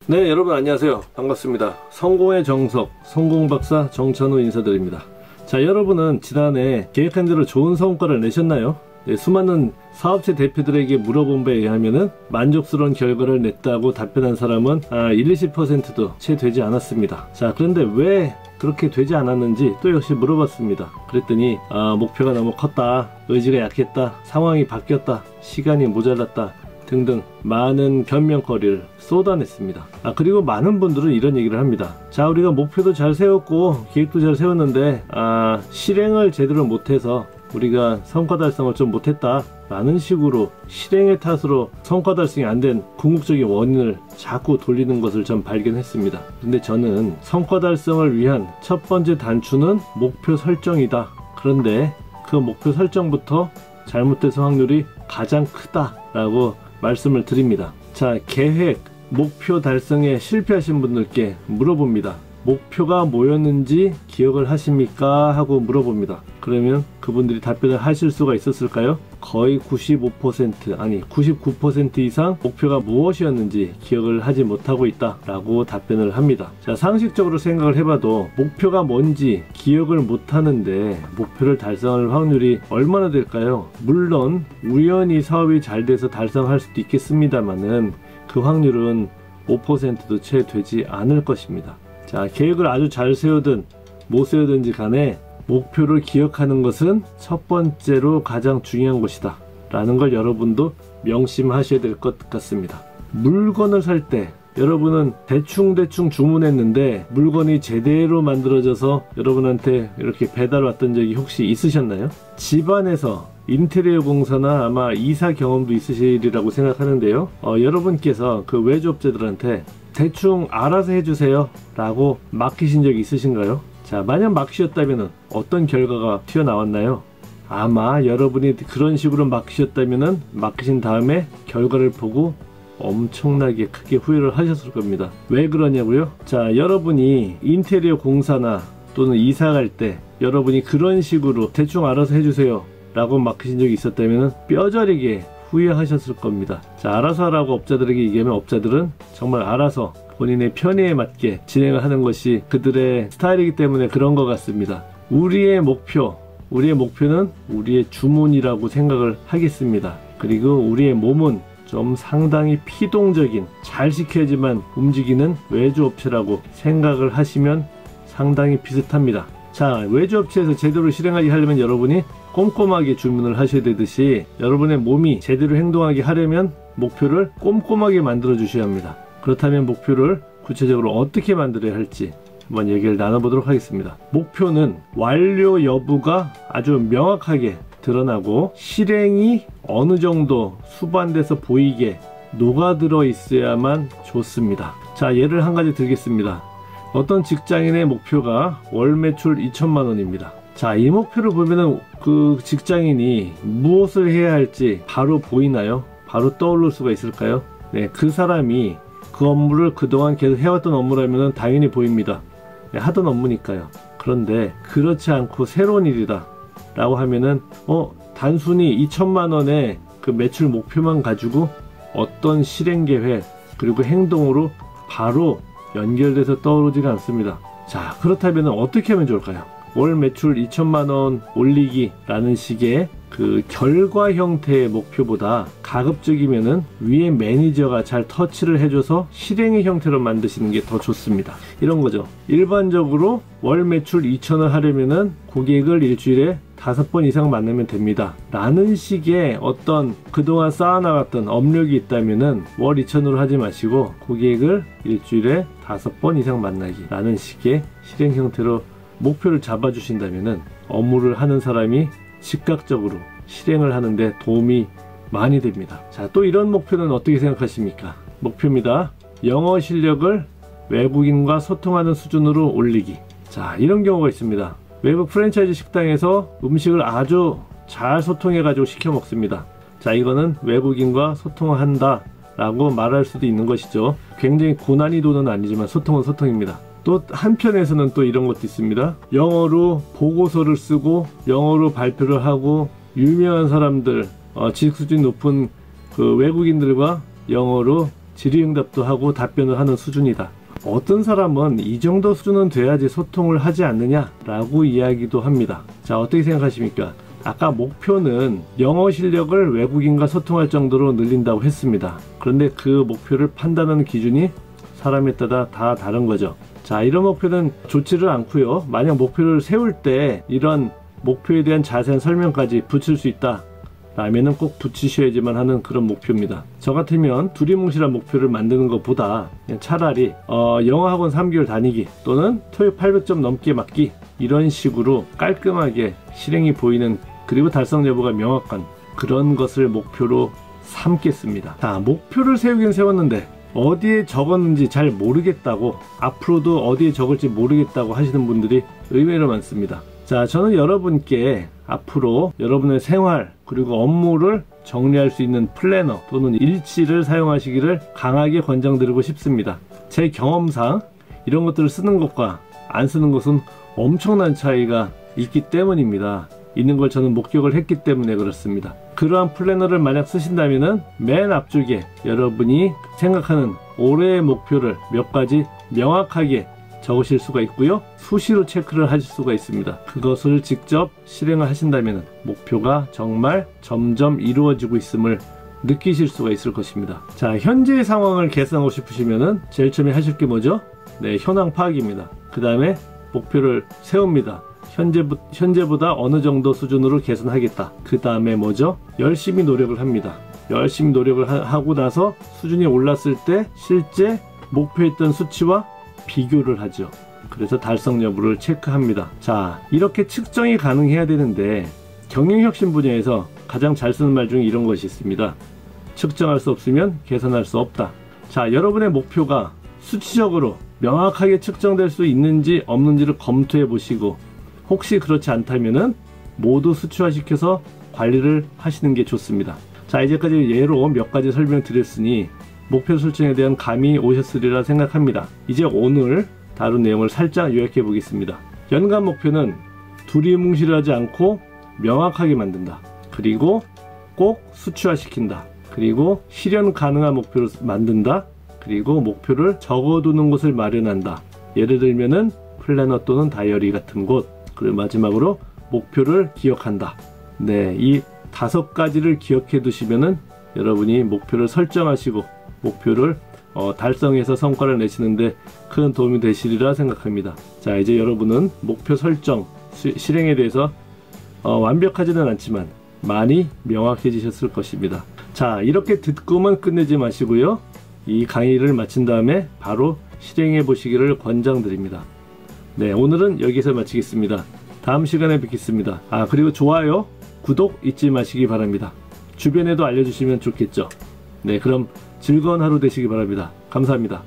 네, 여러분 안녕하세요. 반갑습니다. 성공의 정석, 성공박사 정찬우 인사드립니다. 자, 여러분은 지난해 계획한 대로 좋은 성과를 내셨나요? 네, 수많은 사업체 대표들에게 물어본 바에 의하면 만족스러운 결과를 냈다고 답변한 사람은 20-20%도 채 되지 않았습니다. 자, 그런데 왜 그렇게 되지 않았는지 또 역시 물어봤습니다. 그랬더니 목표가 너무 컸다, 의지가 약했다, 상황이 바뀌었다, 시간이 모자랐다 등등 많은 변명거리를 쏟아냈습니다. 그리고 많은 분들은 이런 얘기를 합니다. 자, 우리가 목표도 잘 세웠고 계획도 잘 세웠는데 실행을 제대로 못해서 우리가 성과 달성을 좀 못했다 라는 식으로 실행의 탓으로 성과 달성이 안 된 궁극적인 원인을 자꾸 돌리는 것을 전 발견했습니다. 근데 저는 성과 달성을 위한 첫 번째 단추는 목표 설정이다. 그런데 그 목표 설정부터 잘못돼서 확률이 가장 크다라고 말씀을 드립니다. 자, 계획, 목표 달성에 실패하신 분들께 물어봅니다. 목표가 뭐였는지 기억을 하십니까? 하고 물어봅니다. 그러면 그분들이 답변을 하실 수가 있었을까요? 거의 95% 아니 99% 이상 목표가 무엇이었는지 기억을 하지 못하고 있다 라고 답변을 합니다. 자, 상식적으로 생각을 해봐도 목표가 뭔지 기억을 못하는데 목표를 달성할 확률이 얼마나 될까요? 물론 우연히 사업이 잘 돼서 달성할 수도 있겠습니다만은 그 확률은 5%도 채 되지 않을 것입니다. 자, 계획을 아주 잘 세우든 못 세우든지 간에 목표를 기억하는 것은 첫 번째로 가장 중요한 것이다 라는 걸 여러분도 명심하셔야 될 것 같습니다. 물건을 살 때 여러분은 대충 주문했는데 물건이 제대로 만들어져서 여러분한테 이렇게 배달 왔던 적이 혹시 있으셨나요? 집안에서 인테리어 공사나 아마 이사 경험도 있으시리라고 생각하는데요. 여러분께서 그 외주업체들한테 대충 알아서 해주세요 라고 맡기신 적이 있으신가요? 자, 만약 맡기셨다면 어떤 결과가 튀어나왔나요? 아마 여러분이 그런 식으로 맡기셨다면 맡기신 다음에 결과를 보고 엄청나게 크게 후회를 하셨을 겁니다. 왜 그러냐고요? 자, 여러분이 인테리어 공사나 또는 이사 갈 때 여러분이 그런 식으로 대충 알아서 해주세요 라고 맡기신 적이 있었다면 뼈저리게 후회하셨을 겁니다. 자, 알아서 하라고 업자들에게 얘기하면 업자들은 정말 알아서 본인의 편의에 맞게 진행을 하는 것이 그들의 스타일이기 때문에 그런 것 같습니다. 우리의 목표는 우리의 주문이라고 생각을 하겠습니다. 그리고 우리의 몸은 좀 상당히 피동적인, 잘 시켜야지만 움직이는 외주업체라고 생각을 하시면 상당히 비슷합니다. 자, 외주업체에서 제대로 실행하게 하려면 여러분이 꼼꼼하게 주문을 하셔야 되듯이 여러분의 몸이 제대로 행동하게 하려면 목표를 꼼꼼하게 만들어 주셔야 합니다. 그렇다면 목표를 구체적으로 어떻게 만들어야 할지 한번 얘기를 나눠보도록 하겠습니다. 목표는 완료 여부가 아주 명확하게 드러나고 실행이 어느 정도 수반돼서 보이게 녹아들어 있어야만 좋습니다. 자, 예를 한 가지 들겠습니다. 어떤 직장인의 목표가 월 매출 2천만 원입니다. 자, 이 목표를 보면은 그 직장인이 무엇을 해야 할지 바로 보이나요? 바로 떠오를 수가 있을까요? 네, 그 사람이 그 업무를 그동안 계속 해왔던 업무라면 당연히 보입니다. 네, 하던 업무니까요. 그런데 그렇지 않고 새로운 일이다 라고 하면은 단순히 2천만 원의 그 매출 목표만 가지고 어떤 실행 계획 그리고 행동으로 바로 연결돼서 떠오르지가 않습니다. 자, 그렇다면 어떻게 하면 좋을까요? 월 매출 2천만 원 올리기 라는 식의 그 결과 형태의 목표보다 가급적이면은 위에 매니저가 잘 터치를 해줘서 실행의 형태로 만드시는 게 더 좋습니다. 이런 거죠. 일반적으로 월 매출 2천을 하려면은 고객을 일주일에 5번 이상 만나면 됩니다 라는 식의 어떤 그동안 쌓아나갔던 업력이 있다면은 월 2천으로 하지 마시고 고객을 일주일에 5번 이상 만나기 라는 식의 실행 형태로 목표를 잡아주신다면은 업무를 하는 사람이 즉각적으로 실행을 하는데 도움이 많이 됩니다. 자, 또 이런 목표는 어떻게 생각하십니까? 목표입니다. 영어 실력을 외국인과 소통하는 수준으로 올리기. 자, 이런 경우가 있습니다. 외국 프랜차이즈 식당에서 음식을 아주 잘 소통해 가지고 시켜 먹습니다. 자, 이거는 외국인과 소통을 한다 라고 말할 수도 있는 것이죠. 굉장히 고난이도는 아니지만 소통은 소통입니다. 또 한편에서는 또 이런 것도 있습니다. 영어로 보고서를 쓰고 영어로 발표를 하고 유명한 사람들, 지식 수준이 높은 그 외국인들과 영어로 질의응답도 하고 답변을 하는 수준이다. 어떤 사람은 이 정도 수준은 돼야지 소통을 하지 않느냐라고 이야기도 합니다. 자, 어떻게 생각하십니까? 아까 목표는 영어 실력을 외국인과 소통할 정도로 늘린다고 했습니다. 그런데 그 목표를 판단하는 기준이 사람에 따라 다 다른 거죠. 자, 이런 목표는 좋지를 않고요. 만약 목표를 세울 때 이런 목표에 대한 자세한 설명까지 붙일 수 있다 라면은 꼭 붙이셔야지만 하는 그런 목표입니다. 저 같으면 두리뭉실한 목표를 만드는 것보다 그냥 차라리 영어학원 3개월 다니기 또는 토익 800점 넘게 맞기, 이런 식으로 깔끔하게 실행이 보이는, 그리고 달성 여부가 명확한 그런 것을 목표로 삼겠습니다. 자, 목표를 세우긴 세웠는데 어디에 적었는지 잘 모르겠다고, 앞으로도 어디에 적을지 모르겠다고 하시는 분들이 의외로 많습니다. 자, 저는 여러분께 앞으로 여러분의 생활 그리고 업무를 정리할 수 있는 플래너 또는 일지를 사용하시기를 강하게 권장드리고 싶습니다. 제 경험상 이런 것들을 쓰는 것과 안 쓰는 것은 엄청난 차이가 있기 때문입니다. 있는 걸 저는 목격을 했기 때문에 그렇습니다. 그러한 플래너를 만약 쓰신다면 맨 앞쪽에 여러분이 생각하는 올해의 목표를 몇 가지 명확하게 적으실 수가 있고요. 수시로 체크를 하실 수가 있습니다. 그것을 직접 실행을 하신다면 목표가 정말 점점 이루어지고 있음을 느끼실 수가 있을 것입니다. 자, 현재의 상황을 개선하고 싶으시면 제일 처음에 하실 게 뭐죠? 네, 현황 파악입니다. 그 다음에 목표를 세웁니다. 현재보다 어느 정도 수준으로 개선하겠다. 그 다음에 뭐죠? 열심히 노력을 합니다. 열심히 노력을 하고 나서 수준이 올랐을 때 실제 목표했던 수치와 비교를 하죠. 그래서 달성 여부를 체크합니다. 자, 이렇게 측정이 가능해야 되는데 경영혁신 분야에서 가장 잘 쓰는 말 중에 이런 것이 있습니다. 측정할 수 없으면 개선할 수 없다. 자, 여러분의 목표가 수치적으로 명확하게 측정될 수 있는지 없는지를 검토해 보시고, 혹시 그렇지 않다면은 모두 수치화시켜서 관리를 하시는 게 좋습니다. 자, 이제까지 예로 몇 가지 설명드렸으니 목표 설정에 대한 감이 오셨으리라 생각합니다. 이제 오늘 다룬 내용을 살짝 요약해 보겠습니다. 연간 목표는 두리뭉실하지 않고 명확하게 만든다. 그리고 꼭 수치화시킨다. 그리고 실현 가능한 목표를 만든다. 그리고 목표를 적어두는 곳을 마련한다. 예를 들면은 플래너 또는 다이어리 같은 곳. 그리고 마지막으로 목표를 기억한다. 네, 이 5가지를 기억해 두시면은 여러분이 목표를 설정하시고 목표를 달성해서 성과를 내시는데 큰 도움이 되시리라 생각합니다. 자, 이제 여러분은 목표 설정, 실행에 대해서 완벽하지는 않지만 많이 명확해지셨을 것입니다. 자, 이렇게 듣고만 끝내지 마시고요. 이 강의를 마친 다음에 바로 실행해 보시기를 권장드립니다. 네, 오늘은 여기서 마치겠습니다. 다음 시간에 뵙겠습니다. 그리고 좋아요, 구독 잊지 마시기 바랍니다. 주변에도 알려주시면 좋겠죠. 네, 그럼 즐거운 하루 되시기 바랍니다. 감사합니다.